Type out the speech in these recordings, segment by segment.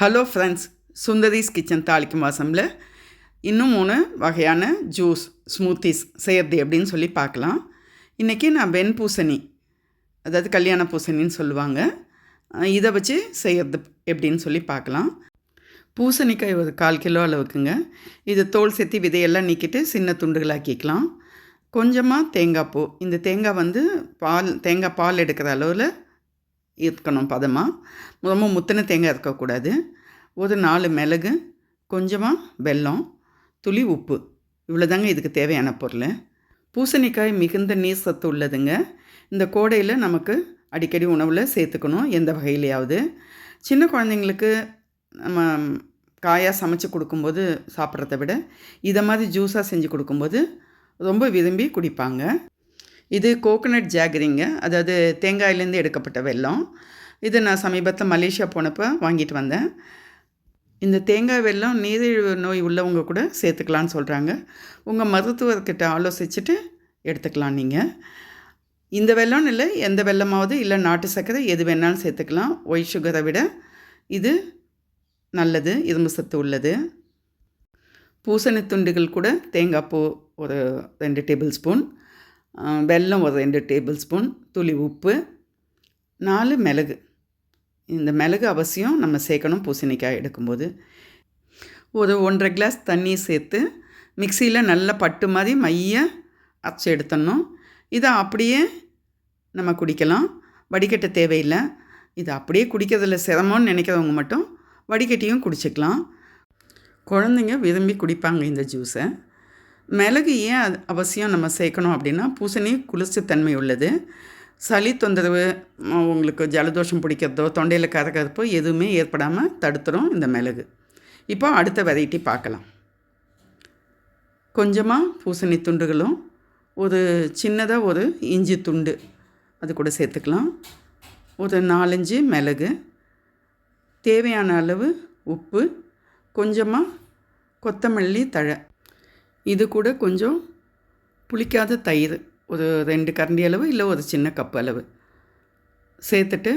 Hello friends, Sundari's kitchen தாளிக்கும் வாசமில் இன்னும் 3 வகையான ஜூஸ் ஸ்மூத்திஸ் செய்கிறது எப்படின்னு சொல்லி பார்க்கலாம். இன்றைக்கி நான் வெண்பூசணி, அதாவது கல்யாண பூசணின்னு சொல்லுவாங்க, இதை வச்சு செய்கிறது எப்படின்னு சொல்லி பார்க்கலாம். பூசணிக்காய் ஒரு 1/4 கிலோ அளவுக்குங்க. இது தோல் செத்தி விதையெல்லாம் நீக்கிட்டு சின்ன துண்டுகளாக்கிக்கலாம். கொஞ்சமாக தேங்காய் பூ, இந்த தேங்காய் தேங்காய் பால் எடுக்கிற அளவில் இருக்கணும் பதமாக. ரொம்ப முத்தின தேங்காய் இருக்கக்கூடாது. ஒரு 4 மிளகு, கொஞ்சமாக வெல்லம், துளி உப்பு, இவ்வளோ தாங்க இதுக்கு தேவையான பொருள். பூசணிக்காய் மிகுந்த நீர் சத்து உள்ளதுங்க. இந்த கோடையில் நமக்கு அடிக்கடி உணவில் சேர்த்துக்கணும், எந்த வகையிலையாவது. சின்ன குழந்தைங்களுக்கு நம்ம காயாக சமைச்சு கொடுக்கும்போது சாப்பிட்றத விட இதை மாதிரி ஜூஸாக செஞ்சு கொடுக்கும்போது ரொம்ப விரும்பி குடிப்பாங்க. இது கோகோனட் ஜாகரிங்க, அதாவது தேங்காயிலேருந்து எடுக்கப்பட்ட வெல்லம். இது நான் சமீபத்தில் மலேசியா போனப்போ வாங்கிட்டு வந்தேன். இந்த தேங்காய் வெல்லம் நீரிழிவு நோய் உள்ளவங்க கூட சேர்த்துக்கலான்னு சொல்கிறாங்க. உங்கள் மருத்துவர்கிட்ட ஆலோசிச்சுட்டு எடுத்துக்கலாம் நீங்கள். இந்த வெல்லம்னு இல்லை, எந்த வெல்லமாவது, இல்லை நாட்டு சர்க்கரை, எது வேணாலும் சேர்த்துக்கலாம். ஒயிட் சுகரை விட இது நல்லது, இரும்பு சத்து உள்ளது. பூசணி துண்டுகள் கூட தேங்காய் பூ ஒரு 2 டேபிள் ஸ்பூன், வெல்லம் ஒரு 2 டேபிள் ஸ்பூன், துளி உப்பு, 4 மிளகு. இந்த மிளகு அவசியம் நம்ம சேர்க்கணும் பூசணிக்காய் எடுக்கும்போது. ஒரு 1.5 கிளாஸ் தண்ணி சேர்த்து மிக்சியில் நல்லா பட்டு மாதிரி மைய அரைச்சி எடுத்துடணும். இதை அப்படியே நம்ம குடிக்கலாம், வடிகட்ட தேவையில்லை. இது அப்படியே குடிக்கிறதுல சிரமம்னு நினைக்கிறவங்க மட்டும் வடிகட்டியும் குடிச்சிக்கலாம். குழந்தைங்க விரும்பி குடிப்பாங்க இந்த ஜூஸை. மிளகு ஏன் அவசியம் நம்ம சேர்க்கணும் அப்படின்னா, பூசணி குளிர்ச்சித்தன்மை உள்ளது. சளி தொந்தரவு, உங்களுக்கு ஜலதோஷம் பிடிக்கிறதோ தொண்டையில் கரகரப்போ எதுவுமே ஏற்படாமல் தடுத்துரும் இந்த மிளகு. இப்போ அடுத்த வெரைட்டி பார்க்கலாம். கொஞ்சமாக பூசணி துண்டுகளும், ஒரு சின்னதாக ஒரு இஞ்சி துண்டு அது கூட சேர்த்துக்கலாம். ஒரு 4-5 மிளகு, தேவையான அளவு உப்பு, கொஞ்சமாக கொத்தமல்லி தழை, இது கூட கொஞ்சம் புளிக்காத தயிர், ஒரு 2 கரண்டி அளவு, இல்லை ஒரு சின்ன கப் அளவு சேர்த்துட்டு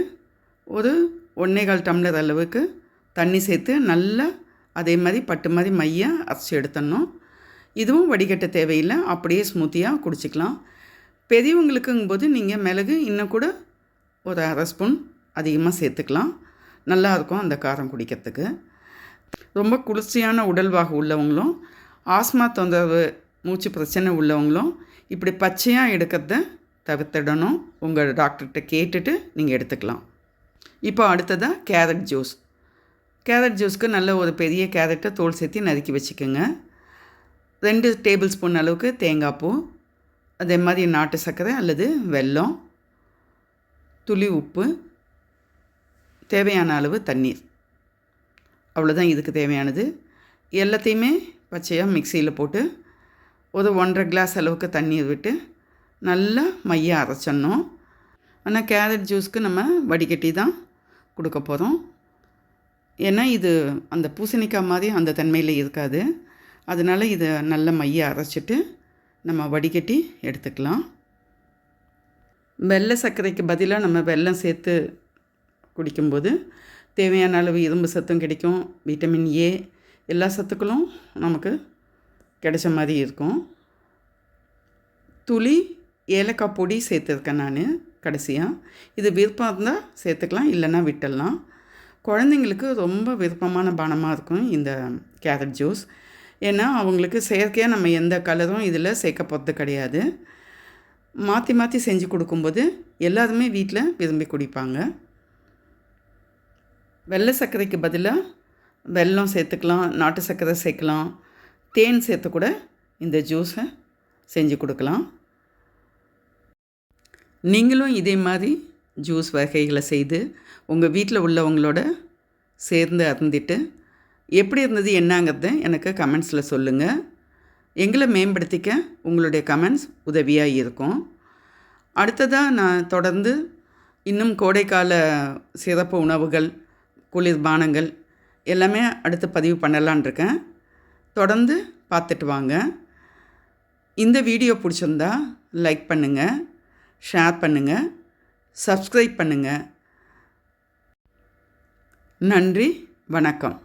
ஒரு 1.25 டம்ளர் அளவுக்கு தண்ணி சேர்த்து நல்லா அதே மாதிரி பட்டு மாதிரி மைய அரைச்சி எடுத்துடணும். இதுவும் வடிகட்ட தேவையில்லை, அப்படியே ஸ்மூத்தியாக குடிச்சிக்கலாம். பெரியவங்களுக்குங்கும்போது நீங்கள் மிளகு இன்னும் கூட ஒரு 1/2 ஸ்பூன் அதிகமாக சேர்த்துக்கலாம். நல்லாயிருக்கும் அந்த காரம் குடிக்கிறதுக்கு. ரொம்ப குளிர்ச்சியான உடல்வாகு உள்ளவங்களும், ஆஸ்மா தொந்தரவு, மூச்சு பிரச்சனை உள்ளவங்களும் இப்படி பச்சையாக எடுக்கிறத தவிர்த்திடணும். உங்கள் டாக்டர்கிட்ட கேட்டுட்டு நீங்கள் எடுத்துக்கலாம். இப்போ அடுத்ததாக கேரட் ஜூஸ். கேரட் ஜூஸ்க்கு நல்ல ஒரு பெரிய கேரட்டை தோல் சேர்த்து நறுக்கி வச்சுக்கோங்க. 2 டேபிள் ஸ்பூன் அளவுக்கு தேங்காய் பூ, அதே மாதிரி நாட்டு சர்க்கரை அல்லது வெல்லம், துளி உப்பு, தேவையான அளவு தண்ணீர், அவ்வளோதான் இதுக்கு தேவையானது. எல்லாத்தையுமே பச்சையாக மிக்சியில் போட்டு ஒரு 1.5 கிளாஸ் அளவுக்கு தண்ணீர் விட்டு நல்லா மைய அரைச்சிடணும். ஆனால் கேரட் ஜூஸ்க்கு நம்ம வடிகட்டி தான் கொடுக்க போகிறோம். ஏன்னா இது அந்த பூசணிக்காய் மாதிரி அந்த தன்மையில் இருக்காது. அதனால் இதை நல்லா மைய அரைச்சிட்டு நம்ம வடிகட்டி எடுத்துக்கலாம். வெள்ளை சர்க்கரைக்கு பதிலாக நம்ம வெல்லம் சேர்த்து குடிக்கும்போது தேவையான அளவு இரும்பு சத்தும் கிடைக்கும், விட்டமின் ஏ, எல்லா சத்துக்களும் நமக்கு கிடைச்ச மாதிரி இருக்கும். துளி ஏலக்காய் பொடி சேர்த்துருக்கேன் நான் கடைசியாக. இது விருப்பம் இருந்தால் சேர்த்துக்கலாம், இல்லைன்னா விட்டுடலாம். குழந்தைங்களுக்கு ரொம்ப விருப்பமான பானமாக இருக்கும் இந்த கேரட் ஜூஸ். ஏன்னா அவங்களுக்கு செயற்கையாக நம்ம எந்த கலரும் இதில் சேர்க்க போகிறது கிடையாது. மாற்றி மாற்றி செஞ்சு கொடுக்கும்போது எல்லாருமே வீட்டில் விரும்பி குடிப்பாங்க. வெள்ளை சர்க்கரைக்கு பதிலாக வெல்லம் சேர்த்துக்கலாம், நாட்டு சர்க்கரை சேர்க்கலாம், தேன் சேர்த்து கூட இந்த ஜூஸை செஞ்சு கொடுக்கலாம். நீங்களும் இதே மாதிரி ஜூஸ் வகைகளை செய்து உங்கள் வீட்டில் உள்ளவங்களோட சேர்ந்து அருந்திட்டு எப்படி இருந்தது என்னங்கிறத எனக்கு கமெண்ட்ஸில் சொல்லுங்கள். எங்களை மேம்படுத்திக்க உங்களுடைய கமெண்ட்ஸ் உதவியாக இருக்கும். அடுத்ததாக நான் தொடர்ந்து இன்னும் கோடைக்கால சிறப்பு உணவுகள், குளிர்பானங்கள் எல்லாமே அடுத்து பதிவு பண்ணலான் இருக்கேன். தொடர்ந்து பார்த்துட்டு வாங்க. இந்த வீடியோ பிடிச்சிருந்தா லைக் பண்ணுங்கள், ஷேர் பண்ணுங்கள், சப்ஸ்கிரைப் பண்ணுங்கள். நன்றி, வணக்கம்.